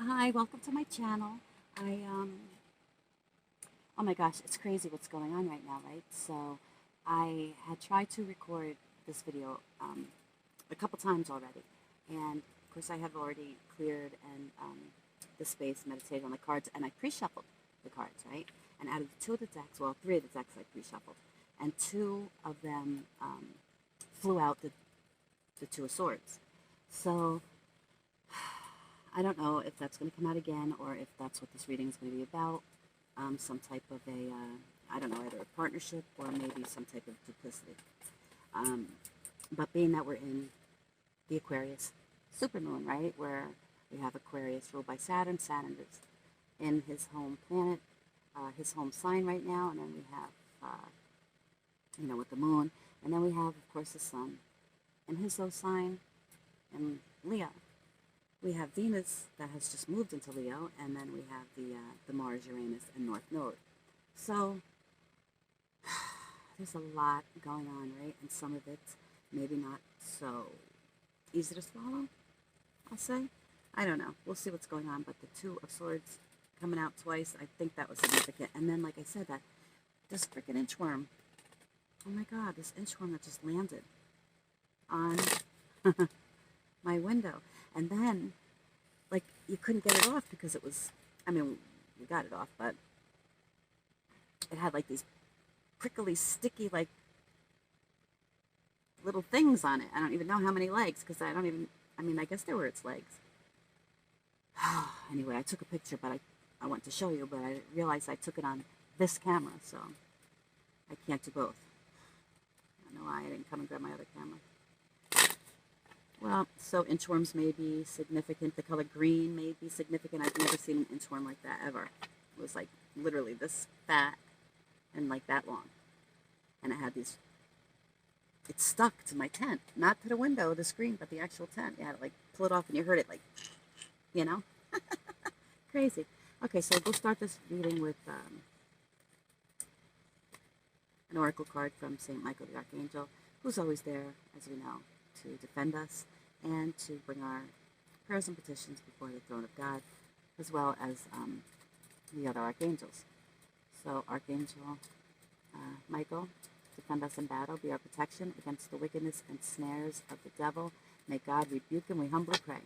Hi, welcome to my channel. Oh my gosh, it's crazy what's going on right now, right? So I had tried to record this video a couple times already. And of course I have already cleared and the space, meditated on the cards, and I pre-shuffled the cards, right? And out of the two of the decks, well, three of the decks I pre-shuffled, and two of them flew out the Two of Swords. So I don't know if that's going to come out again or if that's what this reading is going to be about. Some type of I don't know, either a partnership or maybe some type of duplicity. But being that we're in the Aquarius supermoon, right, where we have Aquarius ruled by Saturn. Saturn is in his home planet, his home sign right now, and then we have, with the moon, and then we have, of course, the sun in his low sign in Leo. We have Venus that has just moved into Leo, and then we have the Mars, Uranus, and North Node. So there's a lot going on, right? And some of it maybe not so easy to swallow, I'll say. I don't know. We'll see what's going on. But the Two of Swords coming out twice, I think that was significant. And then, like I said, this freaking inchworm. Oh my God, this inchworm that just landed on my window. And then, like, you couldn't get it off because it was, I mean, we got it off, but it had, like, these prickly, sticky, like, little things on it. I don't even know how many legs, because I guess they were its legs. Anyway, I took a picture, but I want to show you, but I realized I took it on this camera, so I can't do both. I don't know why I didn't come and grab my other camera. Well, so inchworms may be significant. The color green may be significant. I've never seen an inchworm like that, ever. It was like literally this fat and like that long. And it had these, it stuck to my tent. Not to the window, the screen, but the actual tent. You had to like pull it off and you heard it like, you know? Crazy. Okay, so we'll start this reading with an oracle card from St. Michael the Archangel, who's always there, as we know, to defend us and to bring our prayers and petitions before the throne of God, as well as the other archangels. So Archangel Michael, defend us in battle, be our protection against the wickedness and snares of the devil. May God rebuke him, we humbly pray.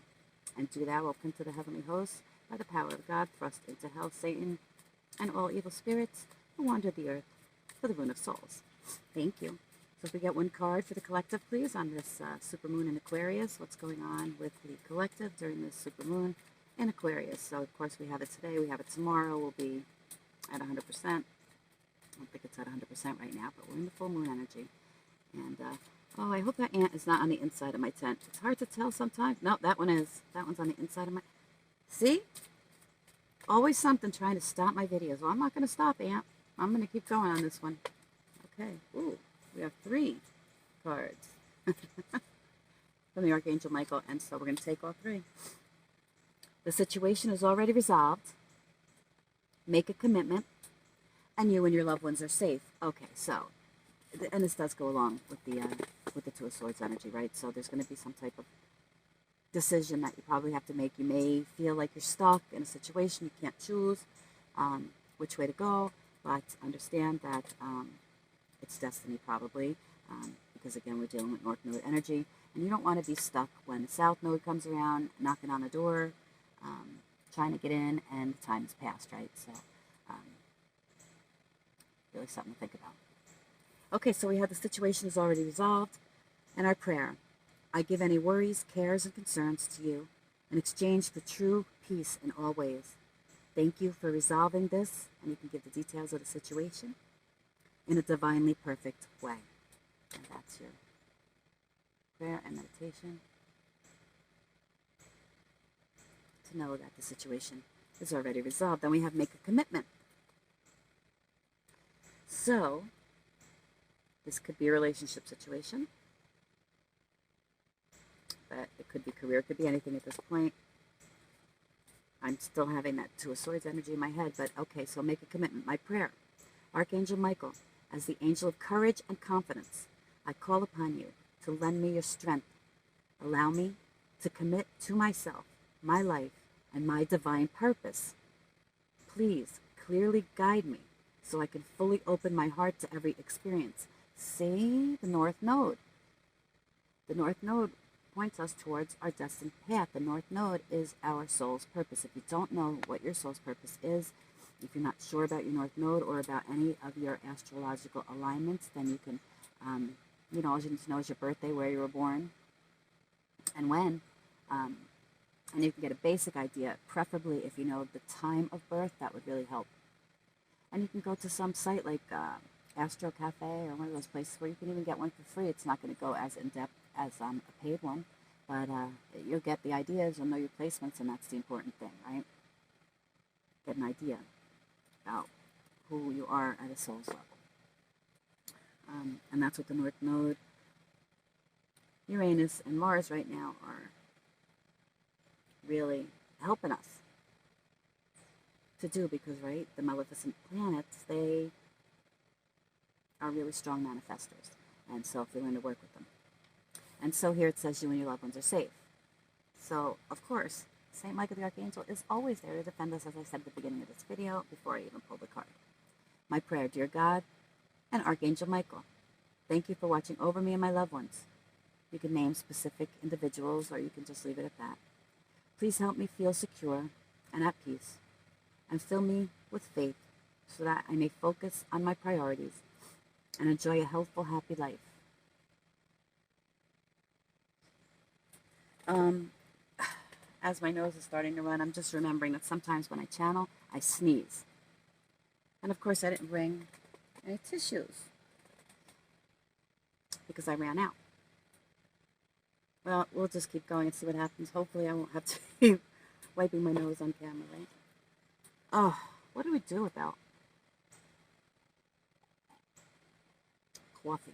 And do thou, O Prince of the heavenly hosts, by the power of God, thrust into hell Satan and all evil spirits who wander the earth for the ruin of souls. Thank you. So if we get one card for the collective, please, on this supermoon in Aquarius. What's going on with the collective during this supermoon in Aquarius? So, of course, we have it today. We have it tomorrow. We'll be at 100%. I don't think it's at 100% right now, but we're in the full moon energy. And, oh, I hope that ant is not on the inside of my tent. It's hard to tell sometimes. No, that one is. That one's on the inside of my... See? Always something trying to stop my videos. Well, I'm not going to stop, ant. I'm going to keep going on this one. Okay. Ooh. We have three cards from the Archangel Michael, and so we're going to take all three. The situation is already resolved. Make a commitment, and you and your loved ones are safe. Okay, so, and this does go along with the Two of Swords energy, right? So there's going to be some type of decision that you probably have to make. You may feel like you're stuck in a situation you can't choose which way to go, but understand that it's destiny probably, because again, we're dealing with North Node energy, and you don't want to be stuck when the South Node comes around, knocking on the door, trying to get in, and the time has passed, right? So, really something to think about. Okay, so we have the situation is already resolved, and our prayer. I give any worries, cares, and concerns to you, in exchange for true peace in all ways. Thank you for resolving this, and you can give the details of the situation in a divinely perfect way. And that's your prayer and meditation to know that the situation is already resolved. Then we have make a commitment. So, this could be a relationship situation, but it could be career, it could be anything at this point. I'm still having that Two of Swords energy in my head, but okay, so make a commitment. My prayer, Archangel Michael, as the angel of courage and confidence, I call upon you to lend me your strength. Allow me to commit to myself, my life, and my divine purpose. Please clearly guide me so I can fully open my heart to every experience. See the North Node. The North Node points us towards our destined path. The North Node is our soul's purpose. If you don't know what your soul's purpose is, if you're not sure about your North Node or about any of your astrological alignments, then you can, all you need to know is your birthday, where you were born, and when. And you can get a basic idea, preferably if you know the time of birth, that would really help. And you can go to some site like Astro Cafe or one of those places where you can even get one for free. It's not going to go as in-depth as a paid one, but you'll get the ideas, you'll know your placements, and that's the important thing, right? Get an idea about who you are at a soul's level. And that's what the North Node, Uranus, and Mars right now are really helping us to do, because, right, the maleficent planets, they are really strong manifestors. And so if you learn to work with them. And so here it says you and your loved ones are safe. So, of course, St. Michael the Archangel is always there to defend us, as I said at the beginning of this video, before I even pulled the card. My prayer, dear God and Archangel Michael, thank you for watching over me and my loved ones. You can name specific individuals, or you can just leave it at that. Please help me feel secure and at peace, and fill me with faith so that I may focus on my priorities and enjoy a healthful, happy life. As my nose is starting to run, I'm just remembering that sometimes when I channel, I sneeze. And of course, I didn't bring any tissues because I ran out. Well, we'll just keep going and see what happens. Hopefully, I won't have to keep wiping my nose on camera, right? Oh, what do we do without coffee?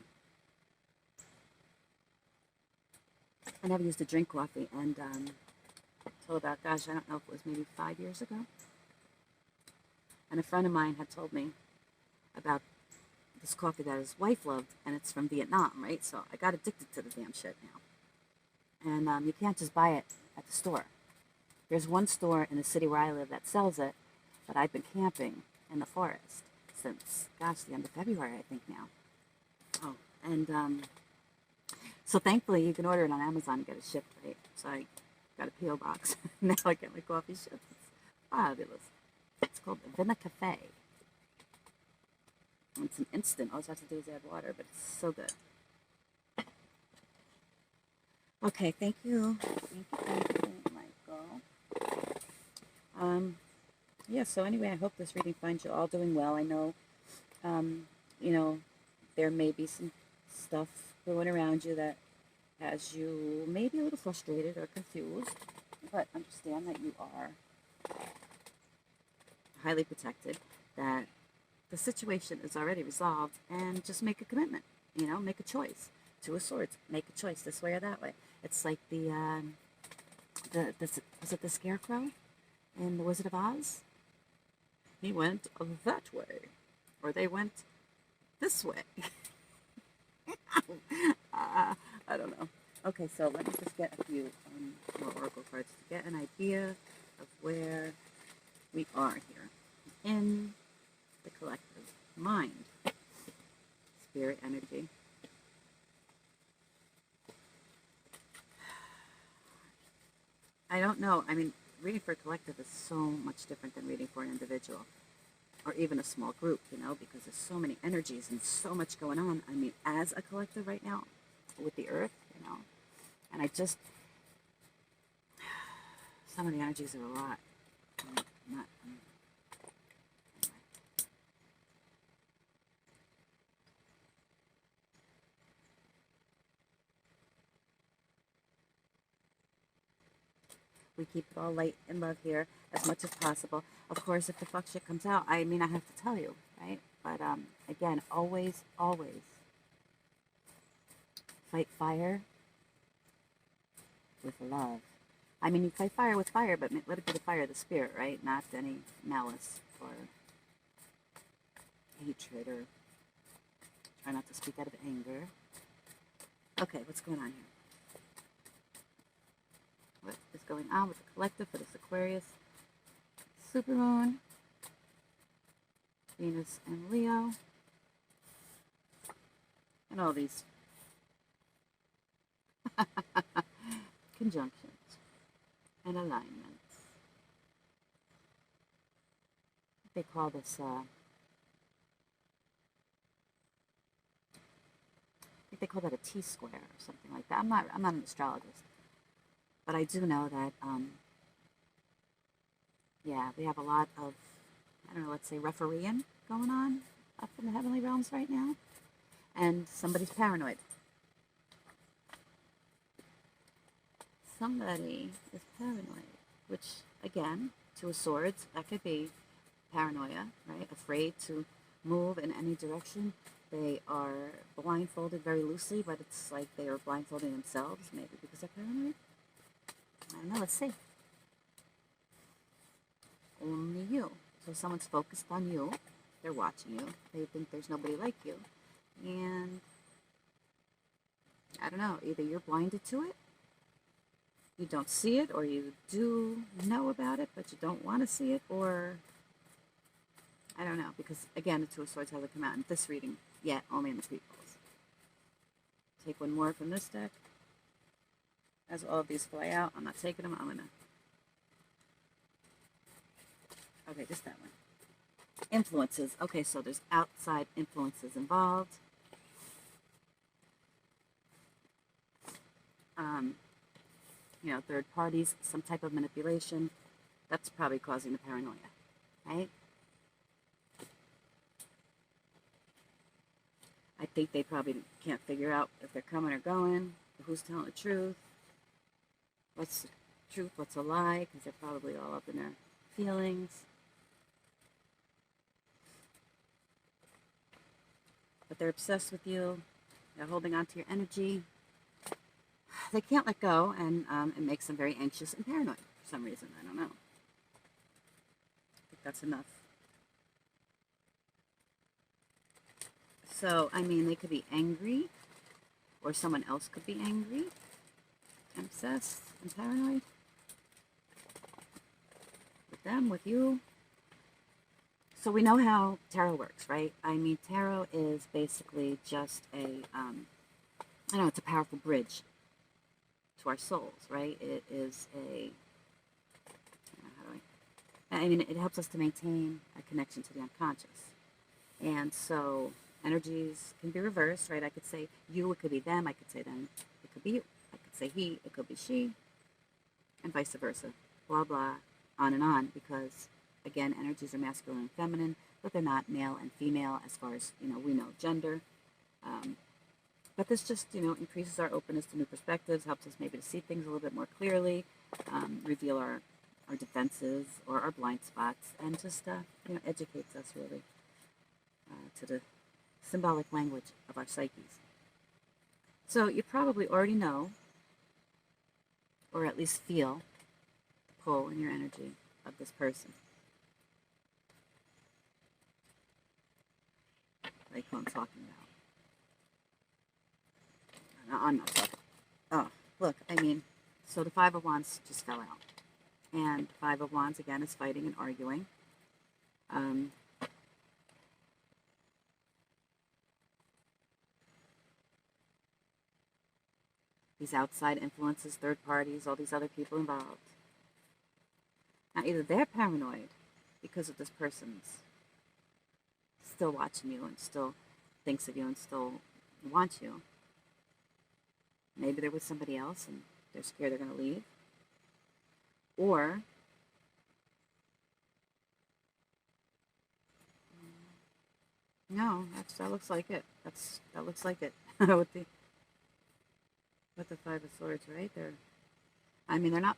I never used to drink coffee, and until about, gosh, I don't know if it was maybe 5 years ago. And a friend of mine had told me about this coffee that his wife loved, and it's from Vietnam, right? So I got addicted to the damn shit now. And you can't just buy it at the store. There's one store in the city where I live that sells it, but I've been camping in the forest since, gosh, the end of February, I think now. Oh, and so thankfully you can order it on Amazon and get it shipped, right? So I got a P.O. box. Now I get my coffee shipped. It's fabulous. It's called Vina Cafe. It's an instant. All you have to do is add water, but it's so good. Okay, thank you. Thank you, Michael. Yeah, so anyway, I hope this reading finds you all doing well. I know, there may be some stuff going around you that has you maybe a little frustrated or confused, but understand that you are highly protected, that the situation is already resolved, and just make a commitment, make a choice. Two of Swords, make a choice this way or that way. It's like was it the Scarecrow in The Wizard of Oz? He went that way, or they went this way. I don't know. Okay, so let me just get a few more oracle cards to get an idea of where we are here in the collective mind, spirit energy. I don't know. I mean, reading for a collective is so much different than reading for an individual or even a small group, because there's so many energies and so much going on. I mean, as a collective right now with the earth, and some of the energies are a lot. Anyway. We keep it all light and love here as much as possible. Of course, if the fuck shit comes out, I have to tell you, right? But again, always, always fight fire with love. I mean, you fight fire with fire, but let it be the fire of the spirit, right? Not any malice or hatred, or try not to speak out of anger. Okay, what's going on here? what is going on with the collective for this Aquarius Supermoon, Venus and Leo, and all these conjunctions and alignments. They call this, I think they call that a T-square or something like that. I'm not an astrologist, but I do know that, yeah, we have a lot of, I don't know, let's say refereeing going on up in the heavenly realms right now, and somebody's paranoid. Somebody is paranoid, which, again, Two of Swords, that could be paranoia, right? Afraid to move in any direction. They are blindfolded very loosely, but it's like they are blindfolding themselves, maybe because they're paranoid. I don't know, let's see. Only you. So someone's focused on you. They're watching you. They think there's nobody like you. And I don't know, either you're blinded to it, you don't see it, or you do know about it, but you don't want to see it, or I don't know, because again, the Two of Swords hasn't come out in this reading yet, only in the prequels. Take one more from this deck. As all of these fly out, I'm not taking them, I'm gonna, okay, just that one. Influences. Okay, so there's outside influences involved. You know, third parties, some type of manipulation. That's probably causing the paranoia, right? I think they probably can't figure out if they're coming or going, who's telling the truth, what's the truth, what's a lie, because they're probably all up in their feelings. But they're obsessed with you. They're holding on to your energy. They can't let go, and it makes them very anxious and paranoid for some reason. I don't know. I think that's enough. So, I mean, they could be angry, or someone else could be angry, and obsessed and paranoid. With them, with you. So we know how tarot works, right? I mean, tarot is basically just a, I know, it's a powerful bridge to our souls, right? It is a, I mean, it helps us to maintain a connection to the unconscious. And so energies can be reversed, right? I could say you, it could be them. I could say them, it could be you. I could say he, it could be she, and vice versa. Blah, blah, on, because, again, energies are masculine and feminine, but they're not male and female as far as, you know, we know gender. But this just, you know, increases our openness to new perspectives, helps us maybe to see things a little bit more clearly, reveal our defenses or our blind spots, and just, you know, educates us really to the symbolic language of our psyches. So you probably already know, or at least feel, the pull in your energy of this person. Like who I'm talking about. No, I'm not talking. Oh, look, I mean, so the Five of Wands just fell out. And Five of Wands, again, is fighting and arguing. These outside influences, third parties, all these other people involved. Now, either they're paranoid because of this person's still watching you and still thinks of you and still wants you. Maybe they're with somebody else and they're scared they're going to leave. Or no, that looks like it. That looks like it with the Five of Swords, right? They're not.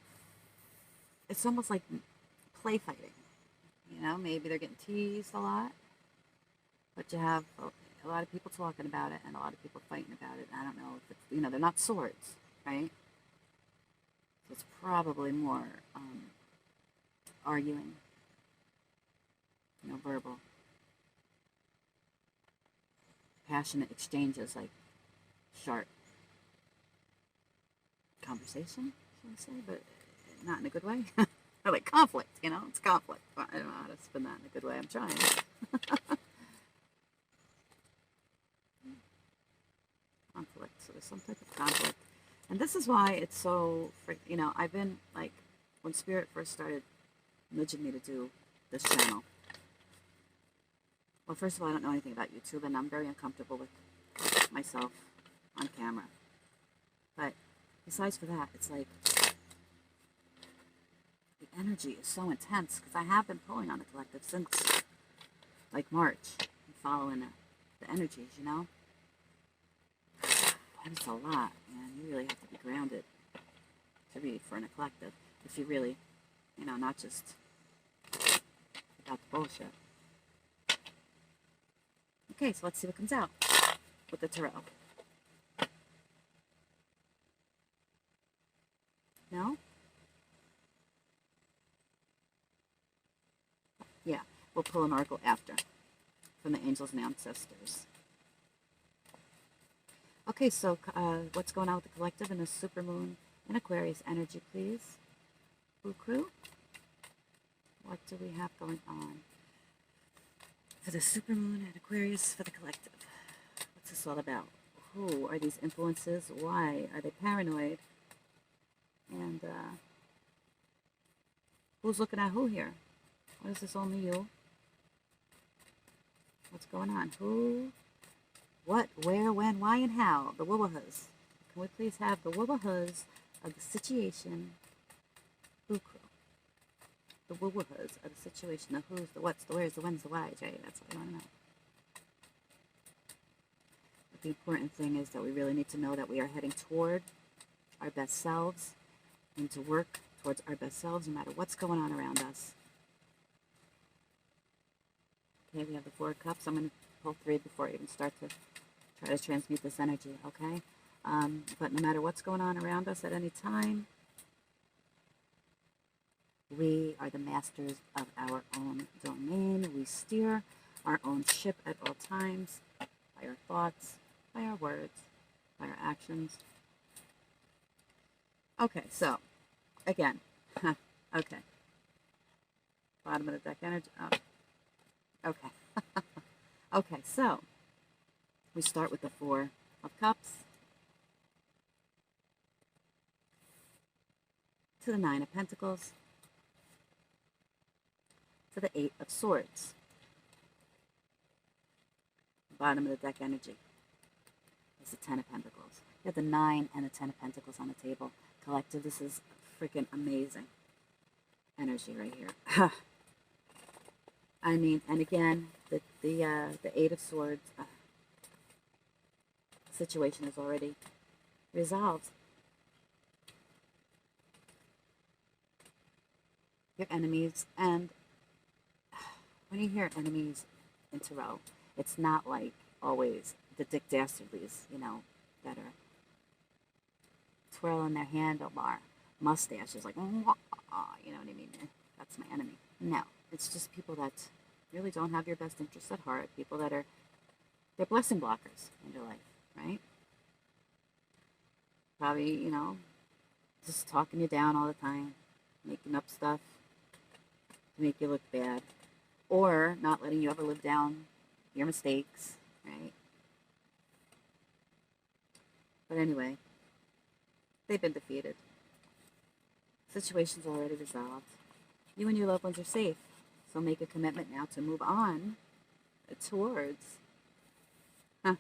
It's almost like play fighting. You know, maybe they're getting teased a lot, but you have a lot of people talking about it and a lot of people fighting about it. I don't know if it's, you know, they're not swords, right? So it's probably more arguing, you know, verbal, passionate exchanges, like sharp conversation, should I say? But not in a good way. Or like conflict, you know, it's conflict. I don't know how to spin that in a good way. I'm trying. Conflict. So there's some type of conflict. And this is why it's so, you know, I've been like, when Spirit first started nudging me to do this channel. Well, first of all, I don't know anything about YouTube, and I'm very uncomfortable with myself on camera. But besides for that, it's like the energy is so intense because I have been pulling on the collective since like March and following the energies, you know. And it's a lot, man. You really have to be grounded to be for in a collective if you really, you know, not just without the bullshit. Okay, so let's see what comes out with the tarot. No? Yeah, we'll pull an oracle after from the angels and ancestors. Okay, so what's going on with the collective and the supermoon and Aquarius energy, please? Boo crew? What do we have going on for the supermoon and Aquarius for the collective? What's this all about? Who are these influences? Why are they paranoid? And who's looking at who here? What is this, only you? What's going on? Who, what, where, when, why, and how? The woobahas. Can we please have the woobahas of the situation? Boo crew. The woobahas of the situation. The who's, the what's, the where's, the when's, the why, Jay. That's what I want to know. But the important thing is that we really need to know that we are heading toward our best selves and to work towards our best selves no matter what's going on around us. Okay, we have the Four of Cups. I'm going to pull 3 before I even start to try to transmute this energy, okay? But no matter what's going on around us at any time, we are the masters of our own domain. We steer our own ship at all times by our thoughts, by our words, by our actions. Okay, so, again, okay. Bottom of the deck energy. Oh. Okay. Okay, so we start with the Four of Cups to the Nine of Pentacles to the Eight of Swords. Bottom of the deck energy is the Ten of Pentacles. You have the 9 and the 10 of Pentacles on the table. Collective, this is freaking amazing energy right here. I mean, and again, the Eight of Swords situation is already resolved. Your enemies, and when you hear enemies in tarot, it's not like always the Dick Dastardies, you know, that are twirling their handlebar mustaches, like, you know what I mean? That's my enemy. No. It's just people that really don't have your best interests at heart. People that are, they're blessing blockers in your life, right? Probably, you know, just talking you down all the time, making up stuff to make you look bad, or not letting you ever live down your mistakes, right? But anyway, they've been defeated. Situation's already resolved. You and your loved ones are safe. So make a commitment now to move on towards your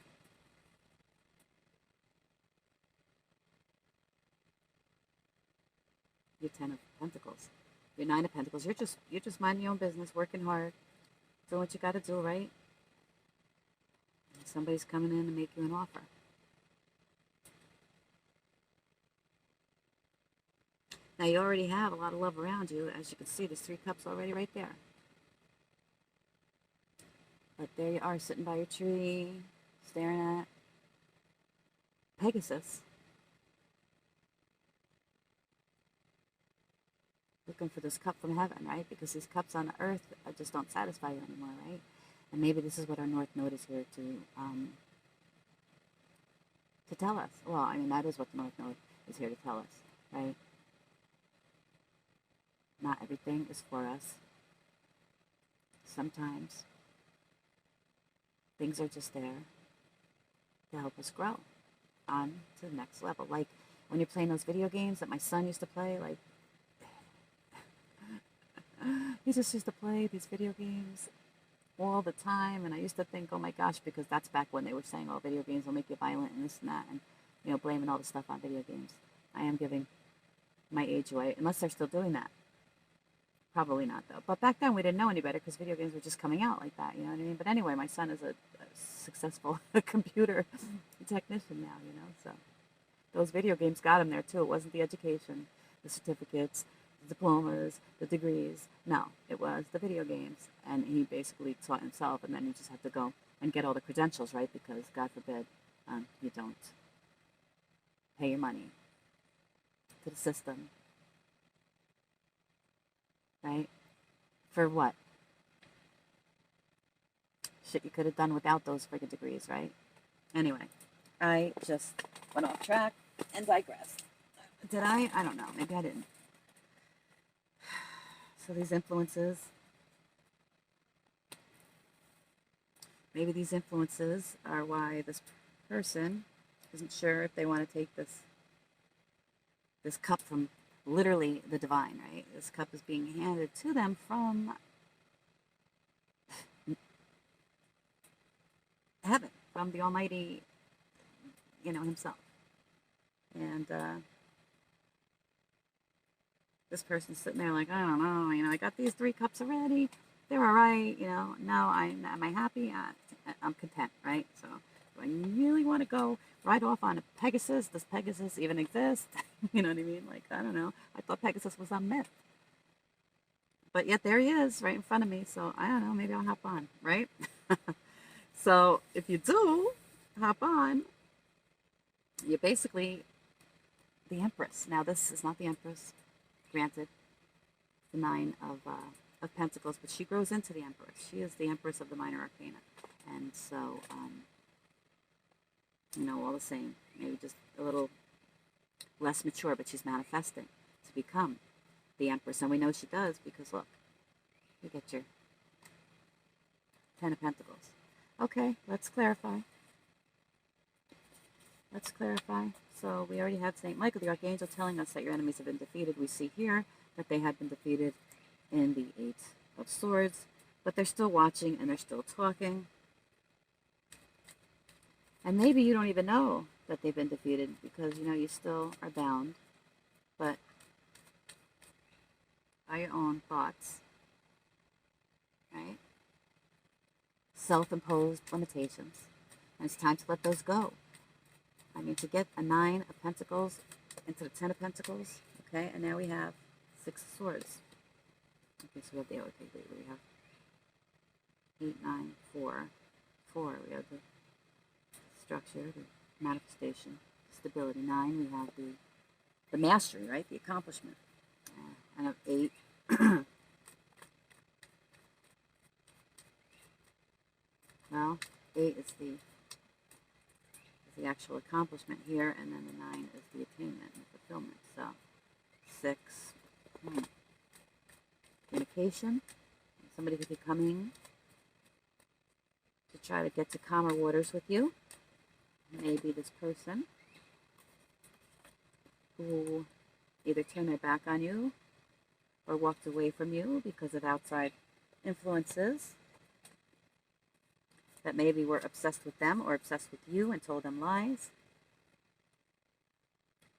10 of Pentacles, your 9 of Pentacles. You're just minding your own business, working hard, doing what you got to do, right? And somebody's coming in to make you an offer. Now you already have a lot of love around you. As you can see, there's 3 cups already right there. But there you are, sitting by your tree, staring at Pegasus. Looking for this cup from heaven, right? Because these cups on the earth just don't satisfy you anymore, right? And maybe this is what our North Node is here to tell us. Well, I mean, that is what the North Node is here to tell us, right? Not everything is for us. Sometimes things are just there to help us grow on to the next level. Like when you're playing those video games that my son used to play, like he just used to play these video games all the time, and I used to think, oh my gosh, because that's back when they were saying, oh, video games will make you violent and this and that, and blaming all the stuff on video games. I am giving my age away, unless they're still doing that. Probably not, though. But back then, we didn't know any better because video games were just coming out like that, you know what I mean? But anyway, my son is a successful computer technician now, so those video games got him there, too. It wasn't the education, the certificates, the diplomas, the degrees. No, it was the video games. And he basically taught himself, and then you just have to go and get all the credentials, right? Because, God forbid, you don't pay your money to the system. Right? For what? Shit you could have done without those friggin' degrees, right? Anyway, I just went off track and digressed. Did I? I don't know. Maybe I didn't. So these influences, maybe these influences are why this person isn't sure if they want to take this cup from literally the divine, right? This cup is being handed to them from heaven, from the Almighty, himself. And this person's sitting there like, I don't know, I got these 3 cups already. They're all right, Now am I happy? I'm content, right? So do I really want to go right off on a Pegasus? Does Pegasus even exist? You know what I mean? Like, I don't know. I thought Pegasus was a myth. But yet there he is right in front of me. So I don't know. Maybe I'll hop on, right? So if you do hop on, you're basically the Empress. Now, this is not the Empress, granted, the 9 of Pentacles, but she grows into the Empress. She is the Empress of the Minor Arcana. And so, all the same, maybe just a little less mature, but she's manifesting to become the Empress. And we know she does because, look, you get your 10 of Pentacles. Okay, let's clarify. So we already have St. Michael, the Archangel, telling us that your enemies have been defeated. We see here that they have been defeated in the 8 of Swords, but they're still watching and they're still talking. And maybe you don't even know that they've been defeated because, you still are bound, but by your own thoughts, right? Self-imposed limitations. And it's time to let those go. I mean, to get a 9 of Pentacles into the 10 of Pentacles, okay? And now we have 6 of Swords. Okay, so we have the, we have 8, 9, 4, 4. We have the structure, the manifestation, stability. 9, we have the mastery, right? The accomplishment. I have 8. Well, 8 is the actual accomplishment here, and then the 9 is the attainment and the fulfillment. So 6, communication. Somebody could be coming to try to get to calmer waters with you. Maybe this person who either turned their back on you or walked away from you because of outside influences that maybe were obsessed with them or obsessed with you and told them lies.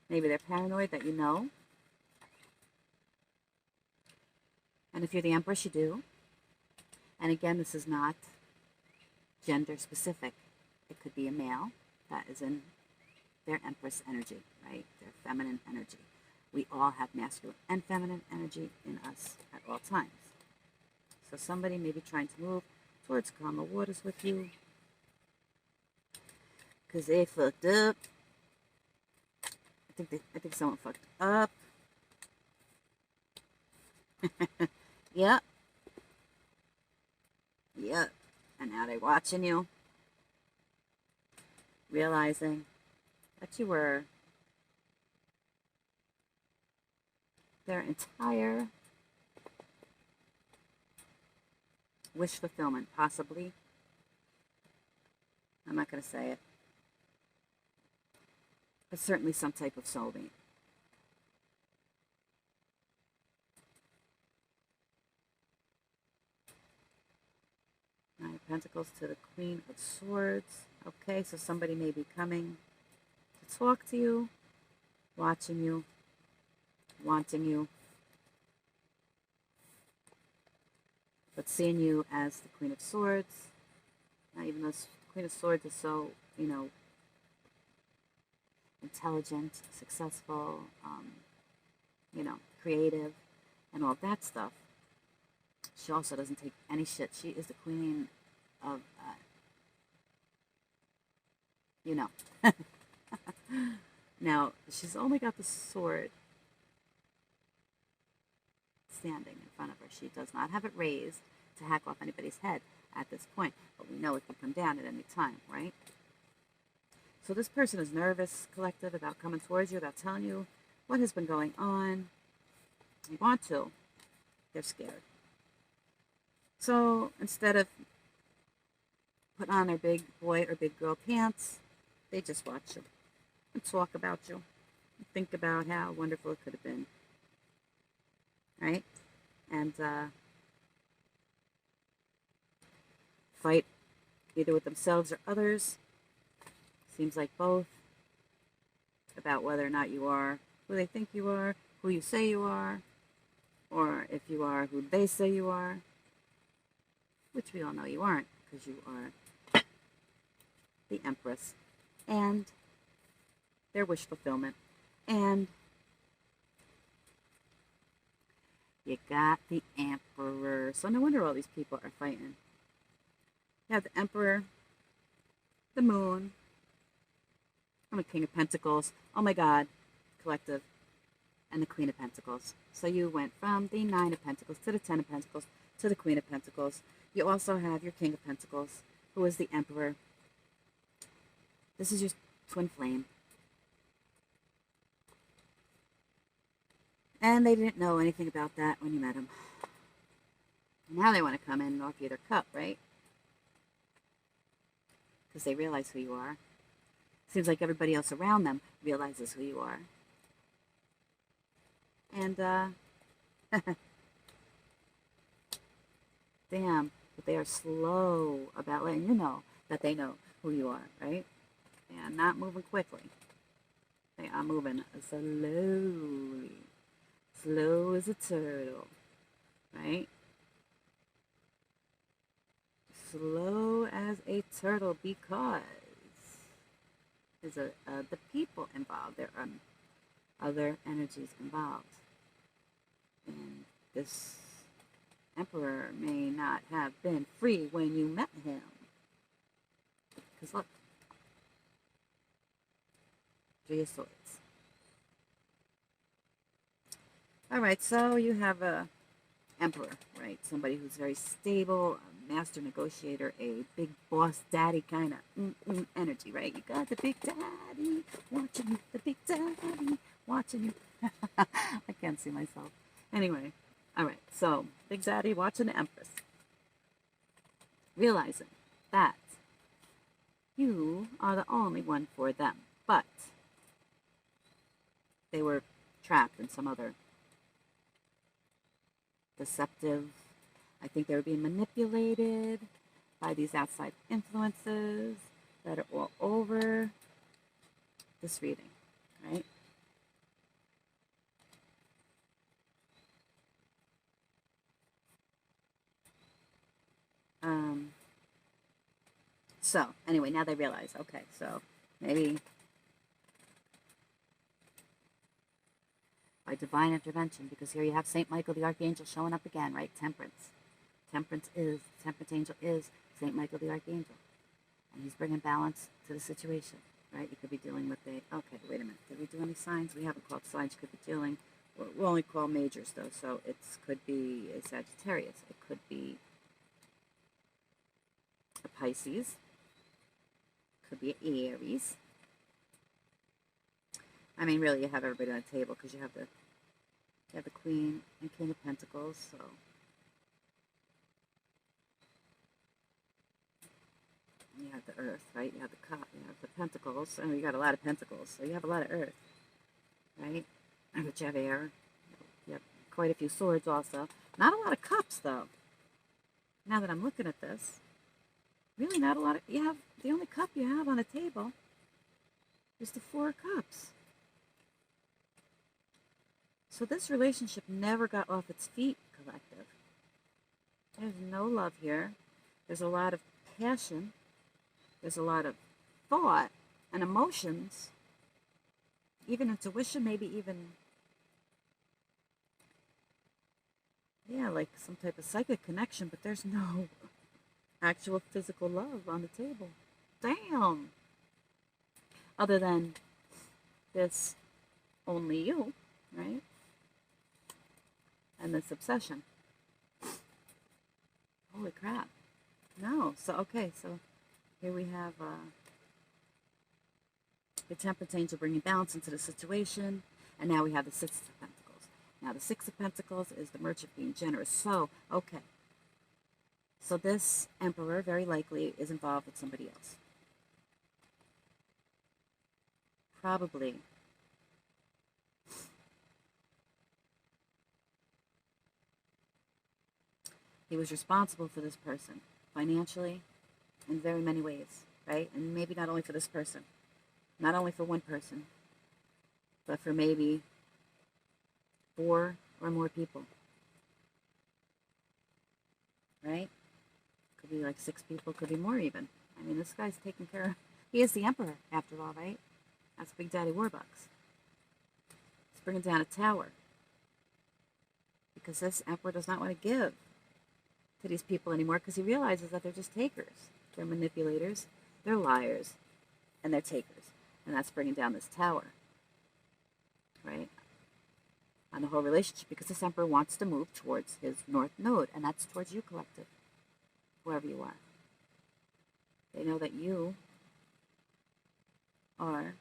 Maybe they're paranoid that you know. And if you're the Empress, you do. And again, this is not gender specific. It could be a male that is in their Empress energy, right? Their feminine energy. We all have masculine and feminine energy in us at all times. So somebody may be trying to move towards calmer waters with you because they fucked up. I think someone fucked up. Yep. And now they're watching you, realizing that you were their entire Wish fulfillment, possibly. I'm not going to say it. But certainly some type of soulmate. Nine of Pentacles to the Queen of Swords. Okay, so somebody may be coming to talk to you, watching you, wanting you, but seeing you as the Queen of Swords. Now, even though the Queen of Swords is so, intelligent, successful, creative, and all that stuff, she also doesn't take any shit. She is the queen of, Now, she's only got the sword standing in front of her. She does not have it raised to hack off anybody's head at this point, but we know it can come down at any time, right? So this person is nervous, collective, about coming towards you, about telling you what has been going on. They want to. They're scared. So instead of put on their big boy or big girl pants, they just watch you and talk about you and think about how wonderful it could have been, right? And fight either with themselves or others. Seems like both. About whether or not you are who they think you are, who you say you are, or if you are who they say you are, which we all know you aren't, because you are the Empress, and their wish fulfillment, and you got the Emperor. So no wonder all these people are fighting. You have the Emperor, the Moon, and the King of Pentacles. Oh my God, collective, and the Queen of Pentacles. So you went from the Nine of Pentacles to the Ten of Pentacles to the Queen of Pentacles. You also have your King of Pentacles, who is the Emperor. This is your twin flame. And they didn't know anything about that when you met them. Now they want to come in and offer you their cup, right? Because they realize who you are. Seems like everybody else around them realizes who you are. And, damn, but they are slow about letting you know that they know who you are, right? They are not moving quickly. They are moving slowly. Slow as a turtle, right? Slow as a turtle, because there's the people involved. There are other energies involved. And this Emperor may not have been free when you met him. Because look, Three of Swords. All right, so you have a Emperor, right? Somebody who's very stable, a master negotiator, a big boss daddy kind of energy, right? You got the big daddy watching you, the big daddy watching you. I can't see myself. Anyway, all right, so big daddy watching the Empress, realizing that you are the only one for them, but they were trapped in some other deceptive, I think they were being manipulated by these outside influences that are all over this reading, right? So anyway, now they realize, okay, so maybe by divine intervention, because here you have Saint Michael the Archangel showing up again, right? Temperance. Temperance angel is Saint Michael the Archangel. And he's bringing balance to the situation, right? You could be dealing with okay, wait a minute. Did we do any signs? We haven't called signs. You could be dealing, we'll only call majors though, so it could be a Sagittarius. It could be a Pisces. Could be an Aries. I mean, really, you have everybody on the table because you have the Queen and King of Pentacles. So the earth, right? You have the cup, you have the pentacles, and you got a lot of pentacles, so you have a lot of earth, right? But you have air. You have quite a few swords also. Not a lot of cups, though. Now that I'm looking at this, really not a lot of, you have, the only cup you have on the table is the 4 cups. So this relationship never got off its feet, collective. There's no love here. There's a lot of passion. There's a lot of thought and emotions, even intuition, maybe even, yeah, like some type of psychic connection, but there's no actual physical love on the table. Damn. Other than this only you, right? And this obsession. Holy crap. No. So, okay, so here we have the Temperance Angel bringing balance into the situation. And now we have the 6 of Pentacles. Now, the 6 of Pentacles is the Merchant being generous. So, okay. So this Emperor very likely is involved with somebody else. Probably. He was responsible for this person financially in very many ways, right? And maybe not only for this person, not only for one person, but for maybe 4 or more people, right? Could be like 6 people, could be more even. I mean, this guy's taking care of, he is the Emperor after all, right? That's Big Daddy Warbucks. He's bringing down a tower because this Emperor does not want to give to these people anymore because he realizes that they're just takers. They're manipulators, they're liars, and they're takers. And that's bringing down this tower, right? On the whole relationship, because this Emperor wants to move towards his North Node, and that's towards you, collective, whoever you are. They know that you are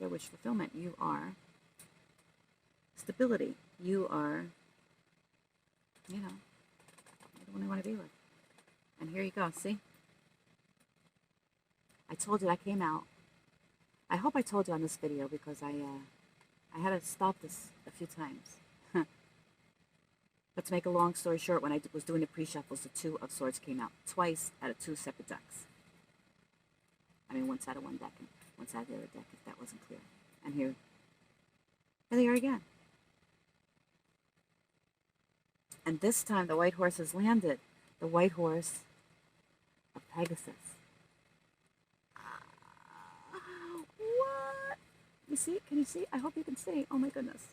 their wish fulfillment. You are stability. You are, you know, the one I want to be with. And here you go, see? I told you that came out. I hope I told you on this video because I had to stop this a few times. But to make a long story short, when I was doing the pre-shuffles, the 2 of Swords came out twice out of 2 separate decks. I mean, one side of one deck and one side of the other deck, if that wasn't clear. And here they are again. And this time the white horse has landed. The white horse of Pegasus. What? You see? Can you see? I hope you can see. Oh my goodness.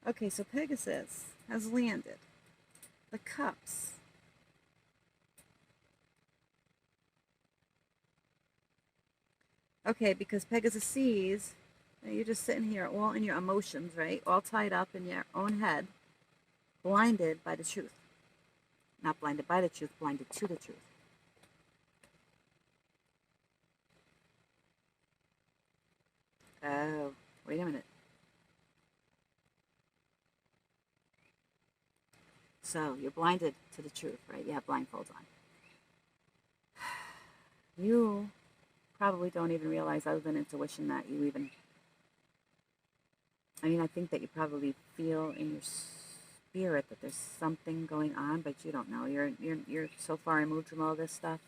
Okay, so Pegasus has landed. The cups. Okay, because Pegasus sees that you're just sitting here all in your emotions, right? All tied up in your own head, blinded by the truth. Not blinded by the truth, blinded to the truth. Oh, wait a minute. So, you're blinded to the truth, right? You have blindfolds on. You probably don't even realize, other than intuition, that you even... I mean, I think that you probably feel in your spirit that there's something going on, but you don't know. You're so far removed from all this stuff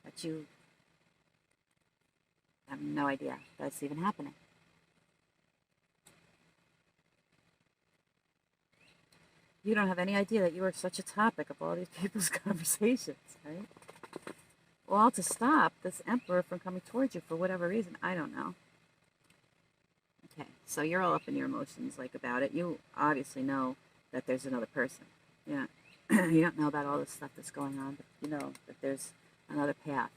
that you have no idea that's even happening. You don't have any idea that you are such a topic of all these people's conversations, right? Well, to stop this Emperor from coming towards you for whatever reason, I don't know. Okay, so you're all up in your emotions, like, about it. You obviously know that there's another person. Yeah, you don't know about all this stuff that's going on, but you know that there's another path.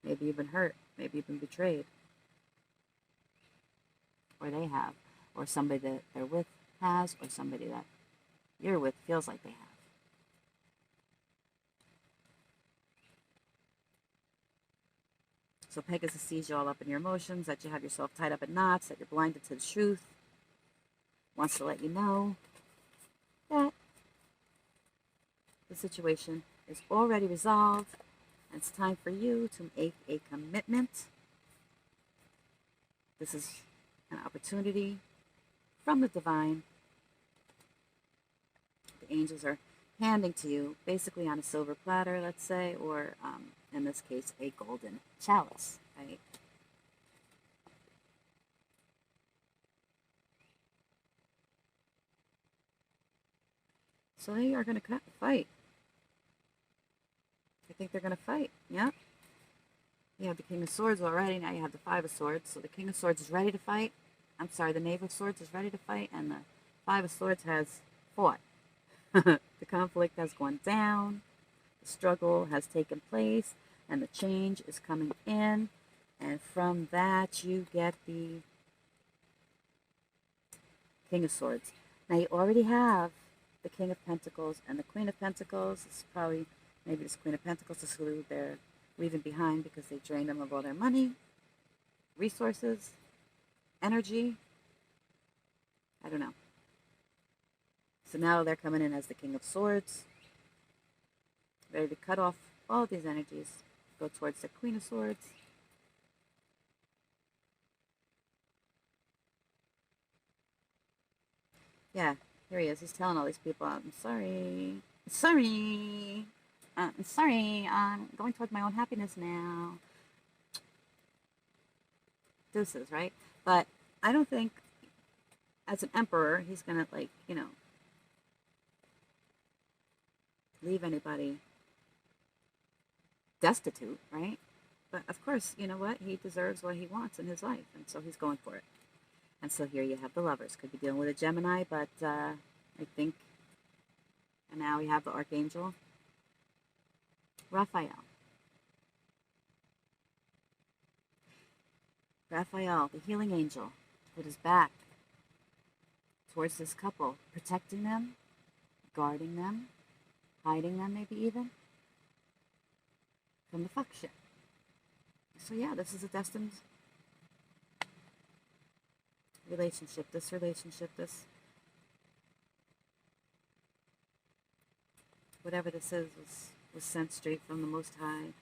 Maybe you've been hurt. Maybe you've been betrayed. Or they have. Or somebody that they're with has. Or somebody that you're with feels like they have. So Pegasus sees you all up in your emotions, that you have yourself tied up in knots, that you're blinded to the truth. wants to let you know that the situation is already resolved, and it's time for you to make a commitment. This is an opportunity from the divine. The angels are handing to you, basically on a silver platter, let's say, or in this case, a golden chalice, right? So they are going to fight. I think they're going to fight. Yeah. You have the King of Swords already. Now you have the Five of Swords. So the King of Swords is ready to fight. I'm sorry, the Knave of Swords is ready to fight, and the Five of Swords has fought. The conflict has gone down. The struggle has taken place, and the change is coming in. And from that, you get the King of Swords. Now you already have the King of Pentacles and the Queen of Pentacles. This is probably, maybe this Queen of Pentacles is who they're leaving behind because they drained them of all their money, resources, energy. I don't know. So now they're coming in as the King of Swords, ready to cut off all these energies, go towards the Queen of Swords. Yeah, here he is. He's telling all these people, I'm sorry. I'm sorry. I'm going towards my own happiness now. Deuces, right? But I don't think, as an emperor, he's going to, like, you know, leave anybody destitute, right? But, of course, you know what? He deserves what he wants in his life, and so he's going for it. And so here you have the Lovers. Could be dealing with a Gemini, but I think, and now we have the Archangel Raphael. Raphael, the healing angel, with his back towards this couple, protecting them, guarding them, hiding them maybe even, from the fuck shit. So yeah, this is a destined relationship, this whatever this is, was sent straight from the Most High,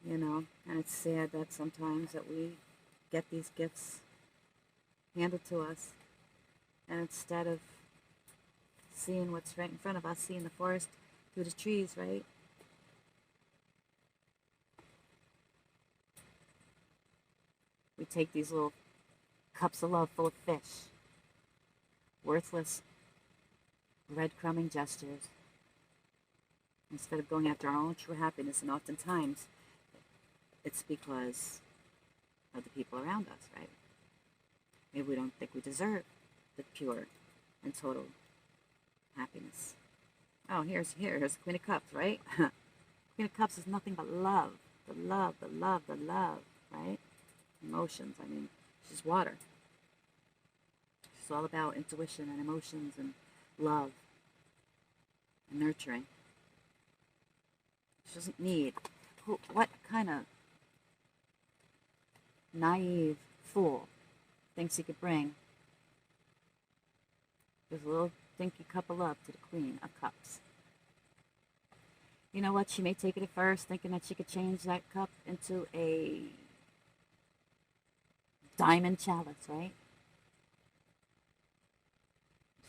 you know. And it's sad that sometimes that we get these gifts handed to us, and instead of seeing what's right in front of us, seeing the forest through the trees, right? We take these little cups of love full of fish, worthless breadcrumbing gestures, instead of going after our own true happiness. And oftentimes it's because of the people around us, right? Maybe we don't think we deserve the pure and total happiness. Oh, here's the Queen of Cups, right? Queen of Cups is nothing but love. The love, right? Emotions. I mean, she's water. She's all about intuition and emotions and love and nurturing. She doesn't need... What kind of naive fool thinks he could bring this little dinky cup of love to the Queen of Cups? You know what? She may take it at first, thinking that she could change that cup into a diamond chalice, right?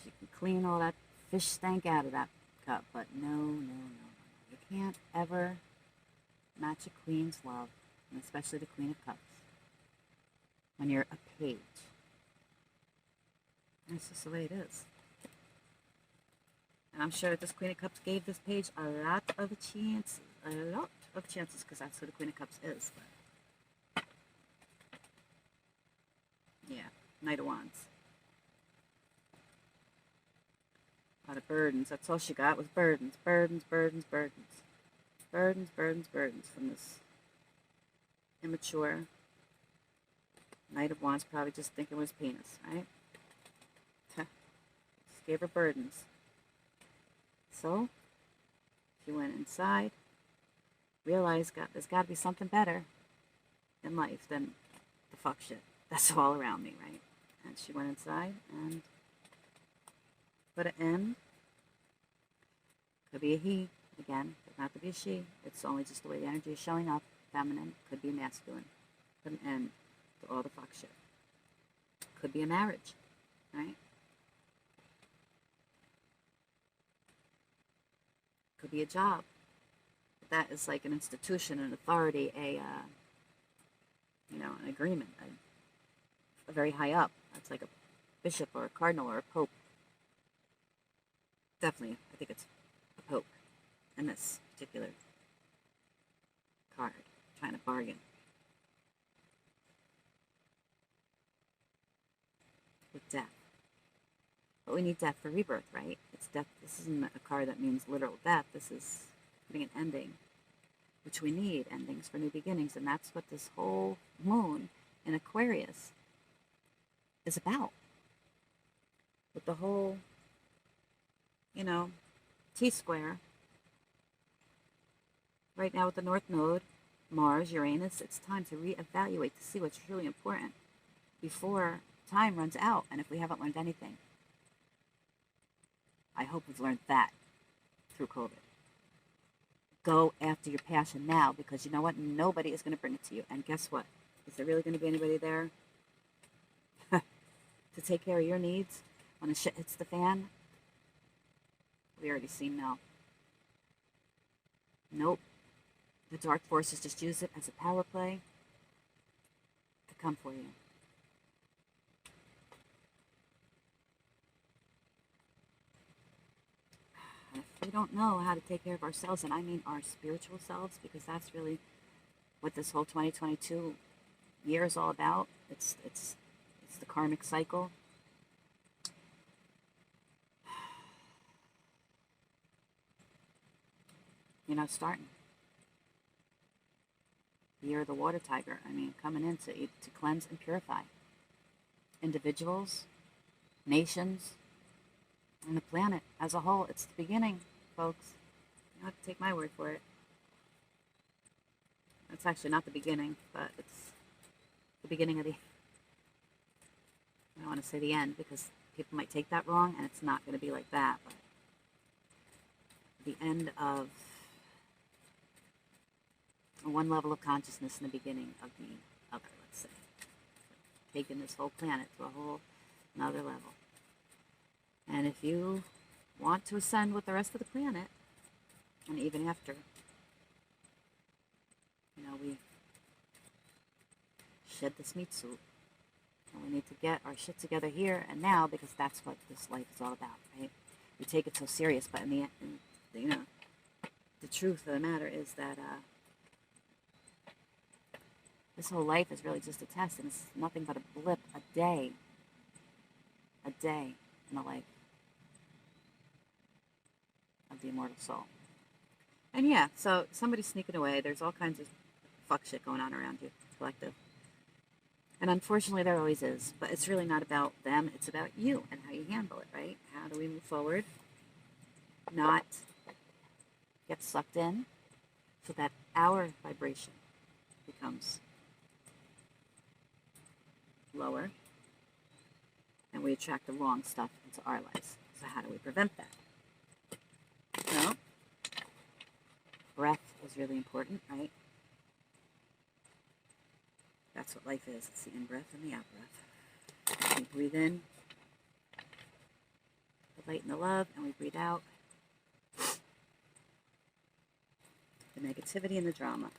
She can clean all that fish stank out of that cup, but no. You can't ever match a queen's love, and especially the Queen of Cups, when you're a page. That's just the way it is. And I'm sure that this Queen of Cups gave this page a lot of chances, because that's who the Queen of Cups is. But yeah, Knight of Wands. A lot of burdens. That's all she got was burdens from this immature Knight of Wands, probably just thinking it was penis, right? Just gave her burdens. So she went inside, realized there's got to be something better in life than the fuck shit that's all around me, right? And she went inside and put an end. Could be a he, again, doesn't have to be a she. It's only just the way the energy is showing up. Feminine, could be masculine. Put an end to all the fuck shit. Could be a marriage, right? Could be a job. But that is like an institution, an authority, an agreement, a very high up. That's like a bishop or a cardinal or a pope. Definitely, I think it's a pope in this particular card, trying to bargain with death. But we need death for rebirth, right? It's death. This isn't a card that means literal death. This is putting an ending, which we need, endings for new beginnings. And that's what this whole moon in Aquarius is about. With the whole, T-square. Right now with the North Node, Mars, Uranus, it's time to reevaluate to see what's really important before time runs out. And if we haven't learned anything, I hope we've learned that through COVID. Go after your passion now, because you know what? Nobody is going to bring it to you. And guess what? Is there really going to be anybody there to take care of your needs when the shit hits the fan? We already seen no. Nope. The dark forces just use it as a power play to come for you. And if we don't know how to take care of ourselves, and I mean our spiritual selves, because that's really what this whole 2022 year is all about. It's the karmic cycle. Starting. The year of the water tiger. I mean, coming in to cleanse and purify individuals, nations, and the planet as a whole. It's the beginning, folks. You don't have to take my word for it. It's actually not the beginning, but it's the beginning of I don't want to say the end, because people might take that wrong, and it's not going to be like that, but the end of one level of consciousness in the beginning of the other, let's say. Taking this whole planet to a whole another level. And if you want to ascend with the rest of the planet, and even after, we shed this meat suit. And we need to get our shit together here and now, because that's what this life is all about, right? We take it so serious, but in the end, the truth of the matter is that this whole life is really just a test, and it's nothing but a blip, a day in the life of the immortal soul. And yeah, so somebody's sneaking away. There's all kinds of fuck shit going on around you, collective. And unfortunately, there always is. But it's really not about them. It's about you and how you handle it, right? How do we move forward? Not get sucked in so that our vibration becomes lower and we attract the wrong stuff into our lives. So how do we prevent that? Well, breath is really important, right? That's what life is. It's the in-breath and the out-breath. We breathe in the light and the love, and we breathe out the negativity and the drama.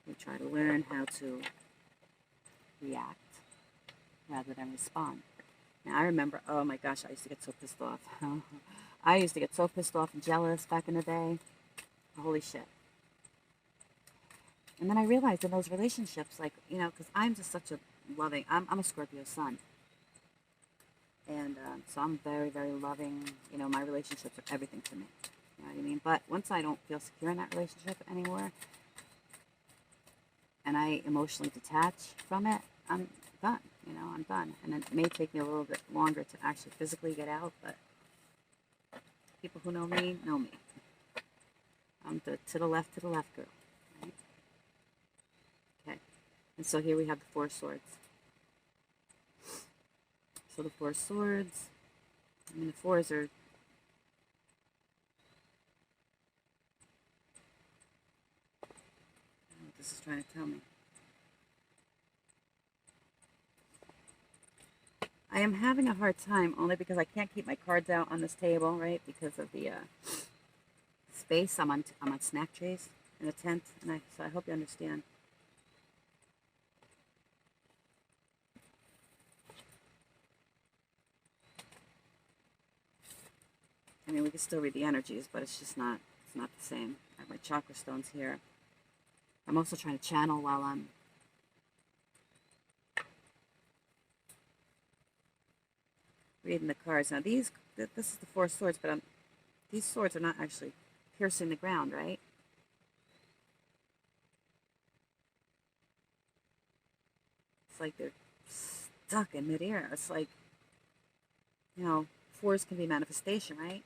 We try to learn how to react rather than respond. Now, I remember, oh my gosh, I used to get so pissed off. I used to get so pissed off and jealous back in the day. Holy shit. And then I realized in those relationships, like, because I'm just such a loving, I'm a Scorpio sun. And so I'm very, very loving. My relationships are everything to me. You know what I mean? But once I don't feel secure in that relationship anymore, and I emotionally detach from it, I'm done. I'm done. And it may take me a little bit longer to actually physically get out, but people who know me know me. I'm the to the left girl. Right? Okay. And so here we have the Four Swords. So the Four Swords, I mean, the fours are... what this is trying to tell me. I am having a hard time only because I can't keep my cards out on this table, right? Because of the space. I'm on snack trays in a tent, and so I hope you understand. I mean, we can still read the energies, but it's just not, it's not the same. I have my chakra stones here. I'm also trying to channel while I'm reading the cards. Now this is the Four of Swords, but these swords are not actually piercing the ground, right? It's like they're stuck in midair. It's like, you know, fours can be manifestation, right?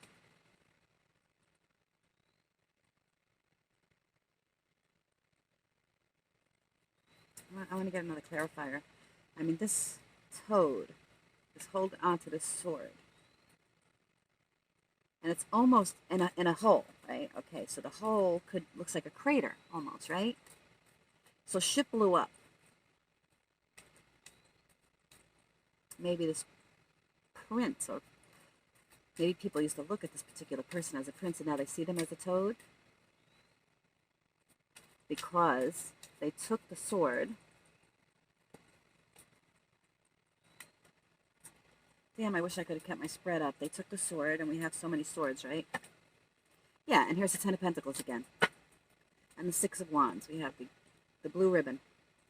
I want to get another clarifier. I mean, this toad is holding onto this sword. And it's almost in a hole, right? Okay, so the hole looks like a crater almost, right? So ship blew up. Maybe this prince, or maybe people used to look at this particular person as a prince and now they see them as a toad. Because they took the sword. Damn, I wish I could have kept my spread up. They took the sword, and we have so many swords, right? Yeah, and here's the Ten of Pentacles again. And the Six of Wands. We have the blue ribbon.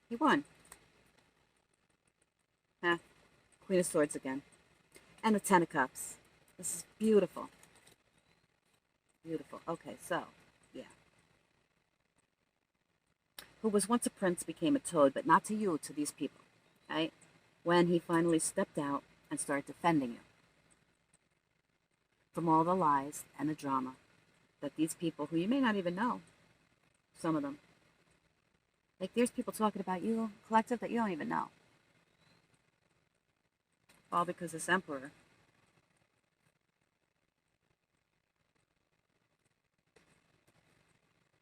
He won. Huh. Queen of Swords again. And the Ten of Cups. This is beautiful. Beautiful. Okay, so, yeah. Who was once a prince became a toad, but not to you, to these people, right? When he finally stepped out and started defending you from all the lies and the drama that these people, who you may not even know, some of them, like there's people talking about you, collective, that you don't even know. All because this emperor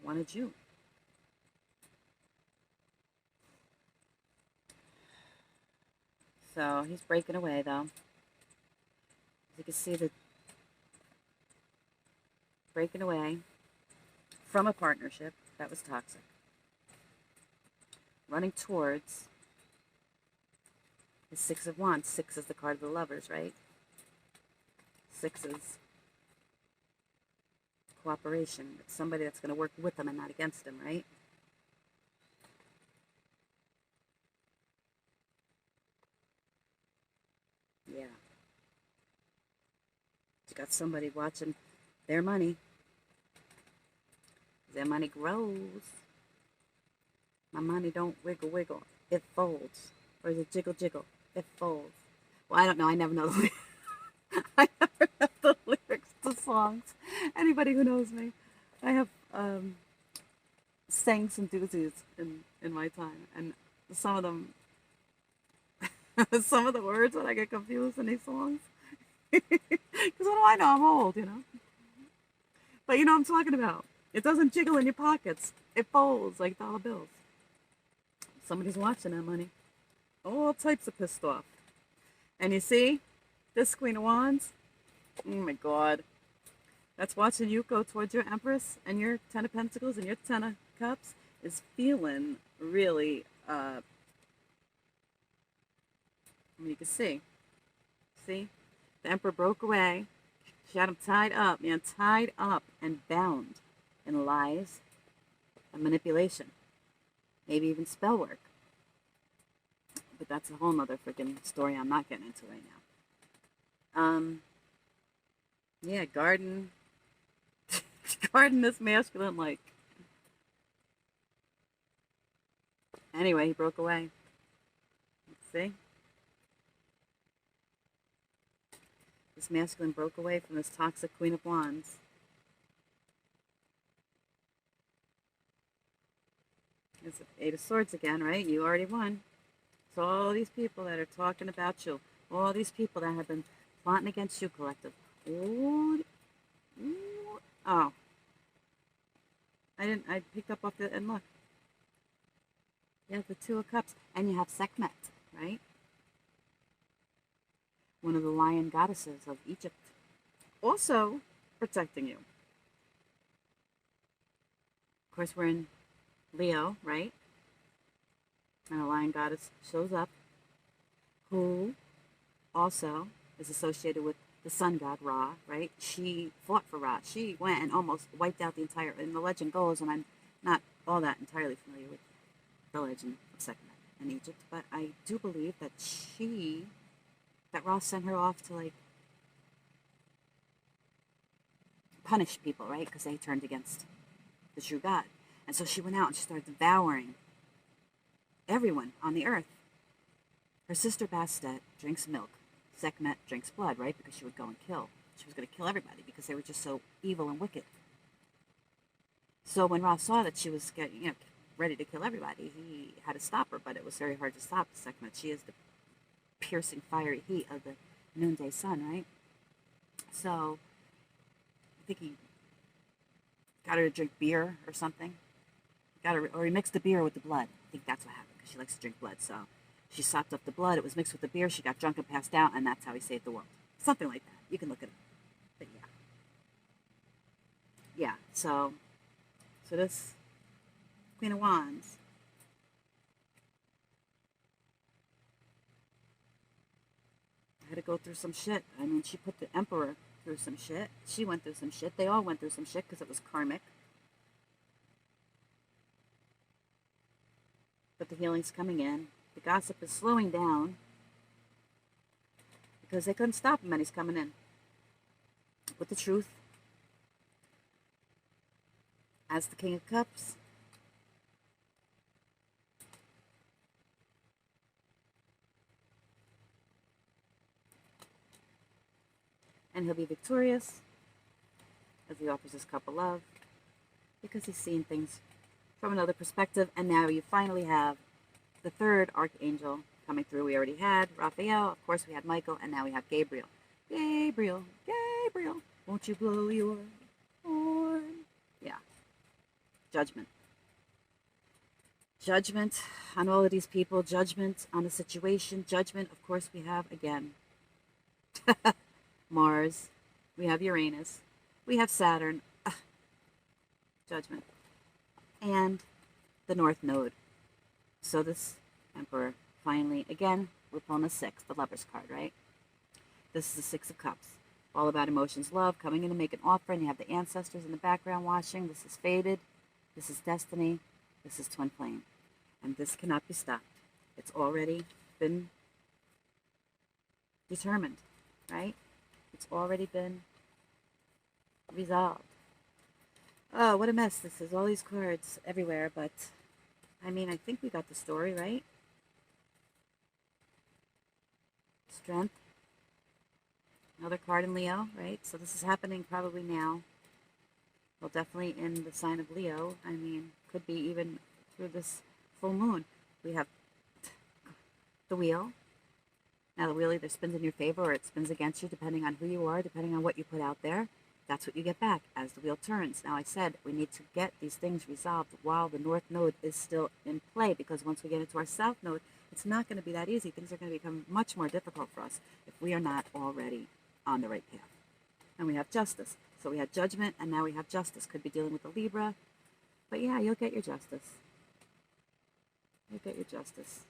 wanted you. So he's breaking away, though. You can see that breaking away from a partnership that was toxic. Running towards the Six of Wands. Six is the card of the lovers, right? Six is cooperation. It's somebody that's going to work with them and not against them, right? Yeah. You got somebody watching their money. Their money grows. My money don't wiggle, wiggle. It folds. Or is it jiggle, jiggle? It folds. Well, I don't know. I never know the lyrics. I never know the lyrics to songs. Anybody who knows me. I have sang some doozies in my time. And some of them, some of the words that I get confused in these songs. Because what do I know? I'm old, you know. But you know what I'm talking about. It doesn't jiggle in your pockets. It folds like dollar bills. Somebody's watching that money. All types of pissed off. And you see, this Queen of Wands, oh my God. That's watching you go towards your Empress, and your Ten of Pentacles and your Ten of Cups is feeling really, I mean, you can see. See? The Emperor broke away. She had him tied up, man, tied up and bound in lies and manipulation. Maybe even spell work. But that's a whole nother freaking story I'm not getting into right now. Yeah, garden. Garden is masculine, like. Anyway, he broke away. Let's see? This masculine broke away from this toxic Queen of Wands. It's the Eight of Swords again, right? You already won. So all these people that are talking about you, all these people that have been Plotting against you, collective. Ooh, ooh. Oh, I picked up off the, and look. You have the Two of Cups, and you have Sekhmet, right? One of the lion goddesses of Egypt. Also protecting you. Of course, we're in Leo, right? And a lion goddess shows up, who also is associated with the sun god Ra, right? She fought for Ra. She went and almost wiped out the entire, and the legend goes, and I'm not all that entirely familiar with the legend of Sekhmet in Egypt, but I do believe that that Ra sent her off to like punish people, right? Because they turned against the true God. And so she went out and she started devouring everyone on the earth. Her sister Bastet drinks milk. Sekhmet drinks blood, right? Because she would go and kill. She was going to kill everybody because they were just so evil and wicked. So when Ra saw that she was getting, ready to kill everybody, he had to stop her, but it was very hard to stop Sekhmet. She is the piercing, fiery heat of the noonday sun, right? So I think he got her to drink beer or something. Or he mixed the beer with the blood. I think that's what happened because she likes to drink blood. So she sopped up the blood. It was mixed with the beer. She got drunk and passed out, and that's how he saved the world. Something like that. You can look it up. But yeah. So this Queen of Wands. Had to go through some shit. I mean, she put the Emperor through some shit. She went through some shit. They all went through some shit because it was karmic. But the healing's coming in. The gossip is slowing down because they couldn't stop him and he's coming in with the truth as the King of Cups. And he'll be victorious as he offers his cup of love because he's seeing things from another perspective. And now you finally have the third archangel coming through. We already had Raphael, of course we had Michael, and now we have Gabriel. Gabriel, Gabriel, won't you blow your horn? Yeah. Judgment. Judgment on all of these people. Judgment on the situation. Judgment, of course, we have, again, Mars. We have Uranus. We have Saturn. Judgment. And the North Node. So this Emperor, finally, again, we're pulling a 6, the Lover's card, right? This is the 6 of Cups. All about emotions, love, coming in to make an offer, and you have the ancestors in the background watching. This is fated. This is destiny. This is twin flame. And this cannot be stopped. It's already been determined, right? It's already been resolved. Oh, what a mess this is. All these cards everywhere, but I mean, I think we got the story, right? Strength. Another card in Leo, right? So this is happening probably now. Well, definitely in the sign of Leo. I mean, could be even through this full moon. We have the wheel. Now, the wheel either spins in your favor or it spins against you, depending on who you are, depending on what you put out there. That's what you get back as the wheel turns. Now, I said we need to get these things resolved while the North Node is still in play, because once we get into our South Node, it's not going to be that easy. Things are going to become much more difficult for us if we are not already on the right path. And we have justice. So we had judgment, and now we have justice. Could be dealing with the Libra. But yeah, you'll get your justice. You'll get your justice.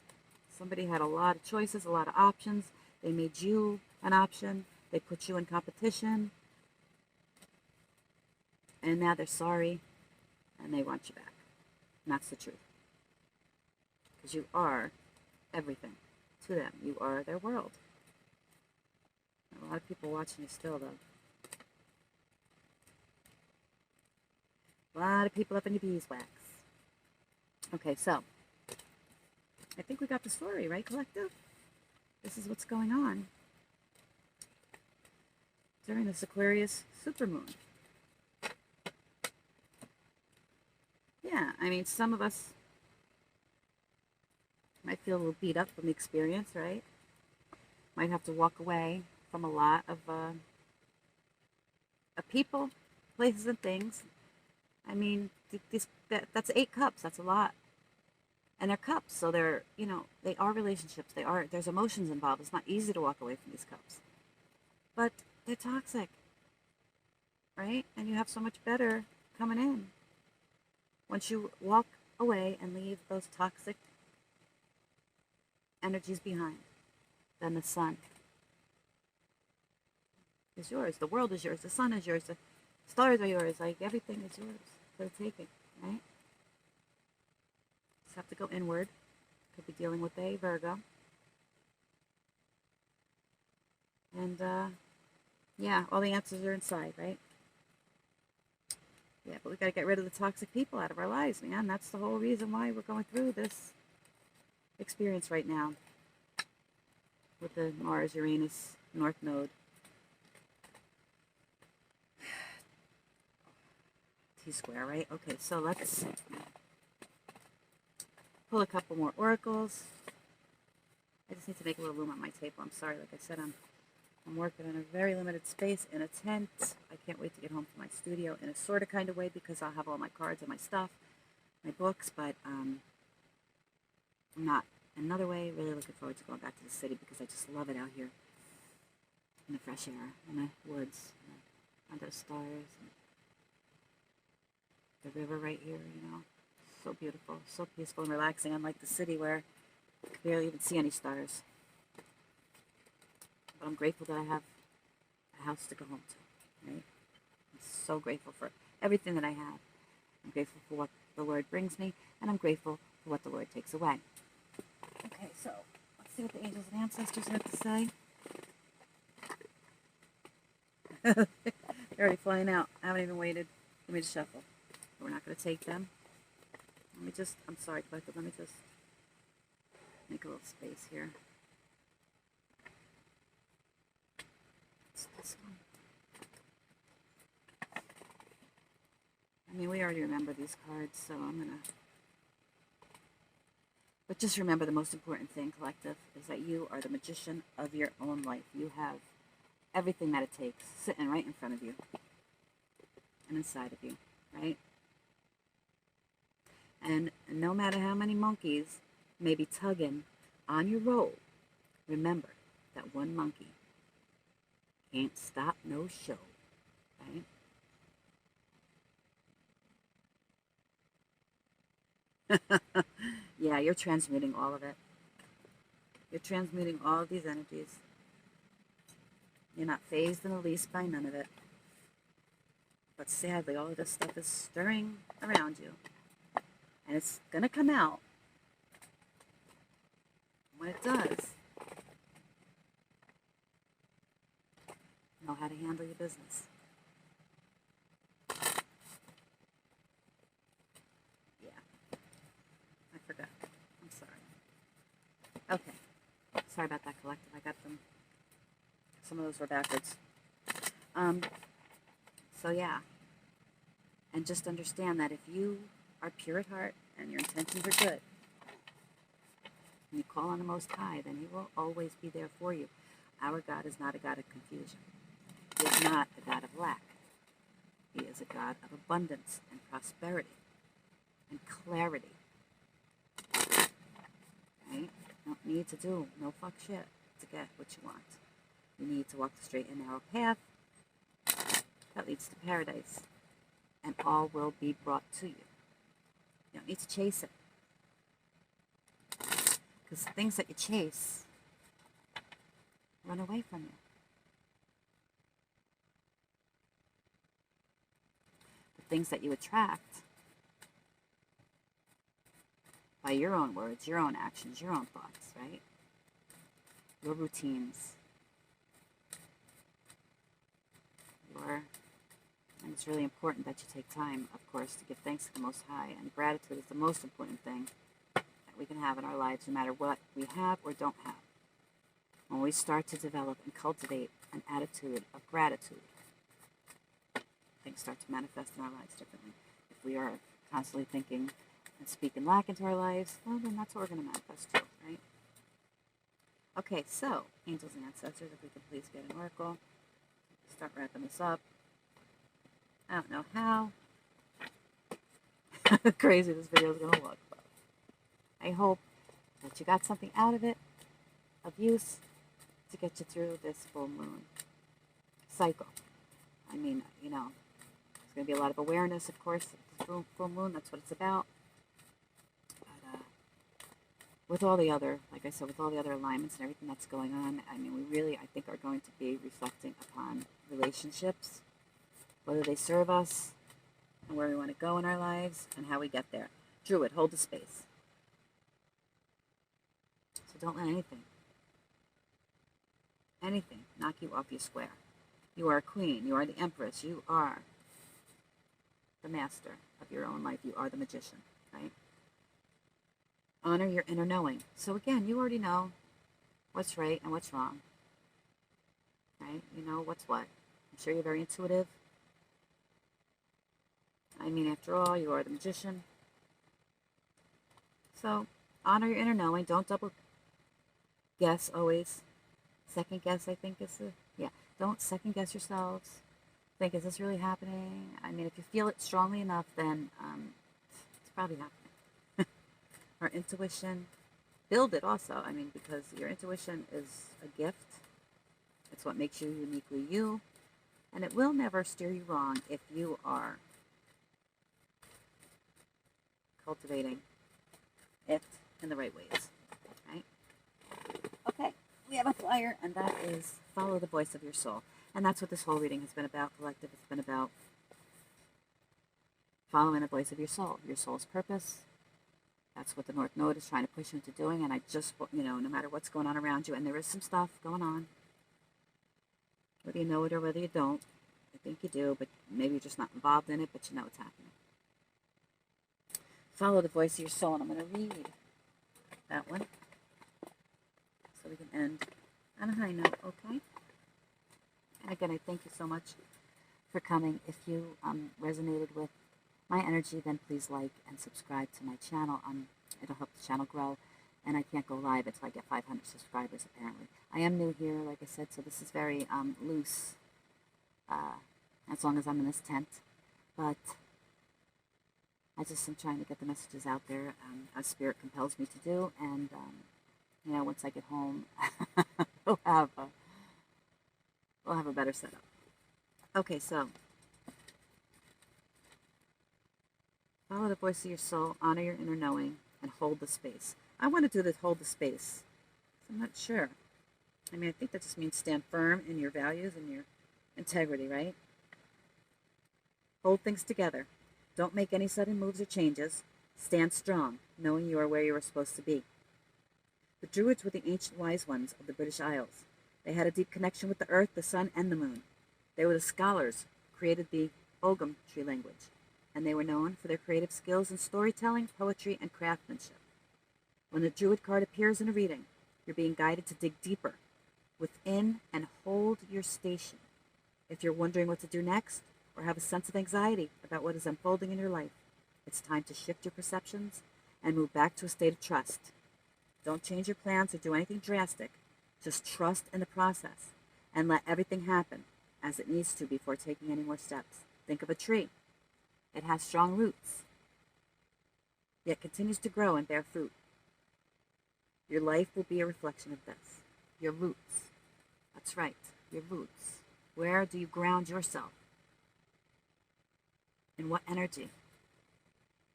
Somebody had a lot of choices, a lot of options. They made you an option. They put you in competition. And now they're sorry, and they want you back. And that's the truth. Because you are everything to them. You are their world. A lot of people watching you still, though. A lot of people up in your beeswax. Okay, so I think we got the story, right, collective? This is what's going on during this Aquarius supermoon. Yeah, I mean, some of us might feel a little beat up from the experience, right? Might have to walk away from a lot of people, places, and things. I mean, that's 8 cups. That's a lot. And they're cups, so they're, they are relationships. There's emotions involved. It's not easy to walk away from these cups. But they're toxic, right? And you have so much better coming in once you walk away and leave those toxic energies behind. Then the sun is yours. The world is yours. The sun is yours. The stars are yours. Like, everything is yours for the taking, right? Just have to go inward. Could be dealing with a Virgo. And, yeah, all the answers are inside, right? Yeah, but we got to get rid of the toxic people out of our lives, man. That's the whole reason why we're going through this experience right now with the Mars-Uranus North Node. T-square, right? Okay, so let's pull a couple more oracles. I just need to make a little room on my table. I'm sorry, like I said, I'm working in a very limited space in a tent. I can't wait to get home from my studio in a sort of kind of way, because I'll have all my cards and my stuff, my books, but I'm not, in another way, really looking forward to going back to the city, because I just love it out here in the fresh air, in the woods, under the stars, and the river right here, so beautiful, so peaceful and relaxing, unlike the city where you can barely even see any stars. But I'm grateful that I have a house to go home to, right? I'm so grateful for everything that I have. I'm grateful for what the Lord brings me, and I'm grateful for what the Lord takes away. Okay, so let's see what the angels and ancestors have to say. They're already flying out. I haven't even waited for me to shuffle. But we're not going to take them. I'm sorry, collective, let me just make a little space here. It's this one. I mean, we already remember these cards, so I'm going to... But just remember, the most important thing, collective, is that you are the magician of your own life. You have everything that it takes sitting right in front of you and inside of you, right? And no matter how many monkeys may be tugging on your rope, remember that one monkey can't stop no show, right? Yeah, you're transmuting all of it. You're transmuting all of these energies. You're not fazed in the least by none of it. But sadly, all of this stuff is stirring around you. And it's going to come out. When it does, know how to handle your business. Yeah. I forgot. I'm sorry. Okay. Sorry about that, collective. I got them. Some of those were backwards. So yeah. And just understand that if you are pure at heart and your intentions are good, and you call on the Most High, then He will always be there for you. Our God is not a God of confusion. He is not a God of lack. He is a God of abundance and prosperity and clarity. Right? You don't need to do no fuck shit to get what you want. You need to walk the straight and narrow path that leads to paradise, and all will be brought to you. You don't need to chase it. Because the things that you chase run away from you. The things that you attract by your own words, your own actions, your own thoughts, right? Your routines. And it's really important that you take time, of course, to give thanks to the Most High. And gratitude is the most important thing that we can have in our lives, no matter what we have or don't have. When we start to develop and cultivate an attitude of gratitude, things start to manifest in our lives differently. If we are constantly thinking and speaking lack into our lives, well, then that's what we're going to manifest too, right? Okay, so, angels and ancestors, if we could please get an oracle. Start wrapping this up. I don't know how crazy this video is going to look, but I hope that you got something out of it of use to get you through this full moon cycle. I mean, you know, there's going to be a lot of awareness, of course, of the full moon. That's what it's about. But with all the other, like I said, with all the other alignments and everything that's going on, I mean, we really, I think, are going to be reflecting upon relationships, whether they serve us, and where we want to go in our lives, and how we get there. Druid, hold the space. So don't let anything knock you off your square. You are a queen. You are the empress. You are the master of your own life. You are the magician, right? Honor your inner knowing. So again, you already know what's right and what's wrong, right? You know what's what. I'm sure you're very intuitive. I mean, after all, you are the magician. So honor your inner knowing. Don't double guess always. Second guess, I think, is the, yeah. Don't second guess yourselves. Think, is this really happening? I mean, if you feel it strongly enough, then it's probably happening. Our intuition, build it also. I mean, because your intuition is a gift. It's what makes you uniquely you. And it will never steer you wrong if you are cultivating it in the right ways, right? Okay, we have a flyer, and that is follow the voice of your soul. And that's what this whole reading has been about, collective. It's been about following the voice of your soul's purpose. That's what the North Node is trying to push you into doing. And I just, you know, no matter what's going on around you, and there is some stuff going on, whether you know it or whether you don't, I think you do, but maybe you're just not involved in it, but you know it's happening. Follow the voice of your soul, and I'm going to read that one so we can end on a high note, okay? And again, I thank you so much for coming. If you resonated with my energy, then please like and subscribe to my channel. It'll help the channel grow, and I can't go live until I get 500 subscribers, apparently. I am new here, like I said, so this is very loose, as long as I'm in this tent. But I just am trying to get the messages out there as Spirit compels me to do, and you know, once I get home, we'll have a better setup. Okay, so follow the voice of your soul, honor your inner knowing, and hold the space. I want to do this hold the space. I'm not sure. I mean, I think that just means stand firm in your values and your integrity, right? Hold things together. Don't make any sudden moves or changes. Stand strong, knowing you are where you are supposed to be. The Druids were the ancient wise ones of the British Isles. They had a deep connection with the earth, the sun, and the moon. They were the scholars who created the Ogham tree language, and they were known for their creative skills in storytelling, poetry, and craftsmanship. When the Druid card appears in a reading, you're being guided to dig deeper within and hold your station. If you're wondering what to do next, or have a sense of anxiety about what is unfolding in your life, it's time to shift your perceptions and move back to a state of trust. Don't change your plans or do anything drastic. Just trust in the process and let everything happen as it needs to before taking any more steps. Think of a tree. It has strong roots, yet continues to grow and bear fruit. Your life will be a reflection of this. Your roots. That's right, your roots. Where do you ground yourself? In what energy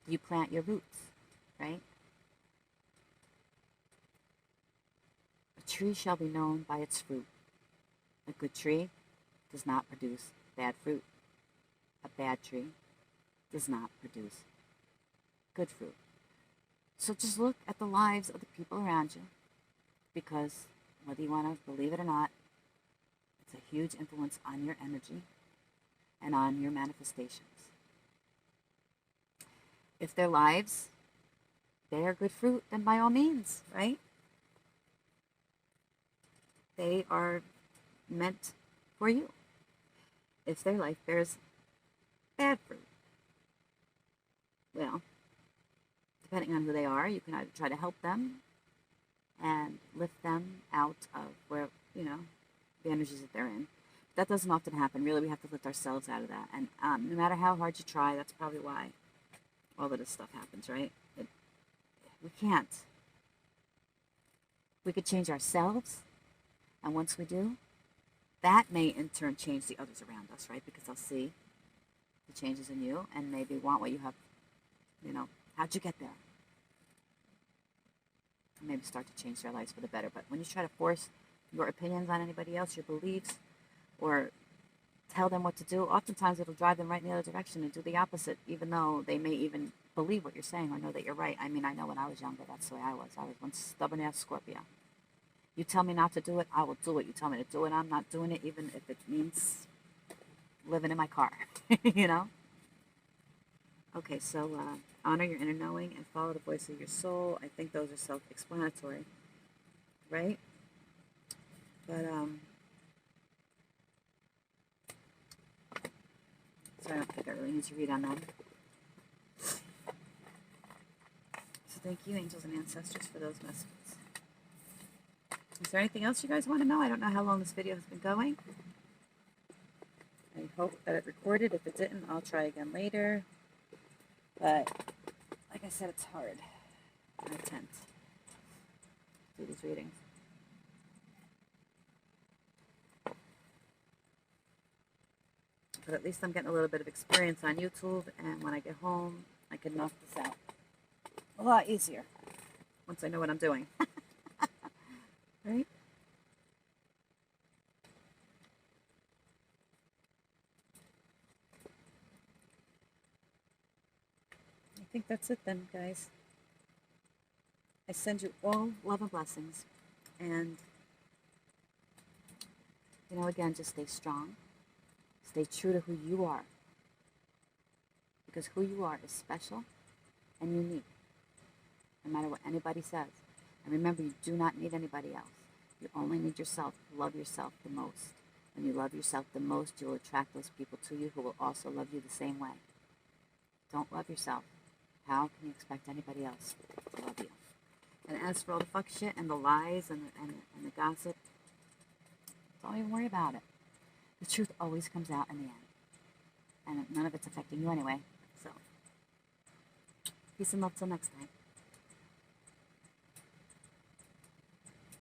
do you plant your roots, right? A tree shall be known by its fruit. A good tree does not produce bad fruit. A bad tree does not produce good fruit. So just look at the lives of the people around you, because whether you want to believe it or not, it's a huge influence on your energy and on your manifestations. If their lives bear good fruit, then by all means, right? They are meant for you. If their life bears bad fruit, well, depending on who they are, you can either try to help them and lift them out of where, the energies that they're in. That doesn't often happen. Really, we have to lift ourselves out of that. And no matter how hard you try, that's probably why all of this stuff happens, right? We can't. We could change ourselves, and once we do, that may in turn change the others around us, right? Because they'll see the changes in you and maybe want what you have, how'd you get there? And maybe start to change their lives for the better. But when you try to force your opinions on anybody else, your beliefs, or tell them what to do, oftentimes it'll drive them right in the other direction and do the opposite, even though they may even believe what you're saying or know that you're right. I mean, I know when I was younger, that's the way I was. I was one stubborn-ass Scorpio. You tell me not to do it, I will do it. You tell me to do it, I'm not doing it, even if it means living in my car, Okay, so honor your inner knowing and follow the voice of your soul. I think those are self-explanatory, right? But, so I don't think I really need to read on them. So thank you, angels and ancestors, for those messages. Is there anything else you guys want to know? I don't know how long this video has been going. I hope that it recorded. If it didn't, I'll try again later. But, like I said, it's hard. I tend to do these readings. But at least I'm getting a little bit of experience on YouTube, and when I get home, I can knock this out a lot easier once I know what I'm doing. Right? I think that's it then, guys. I send you all love and blessings. And, again, just stay strong. Stay true to who you are. Because who you are is special and unique, no matter what anybody says. And remember, you do not need anybody else. You only need yourself. Love yourself the most. When you love yourself the most, you'll attract those people to you who will also love you the same way. Don't love yourself. How can you expect anybody else to love you? And as for all the fuck shit and the lies and the gossip, don't even worry about it. The truth always comes out in the end. And none of it's affecting you anyway. So, peace and love till next time.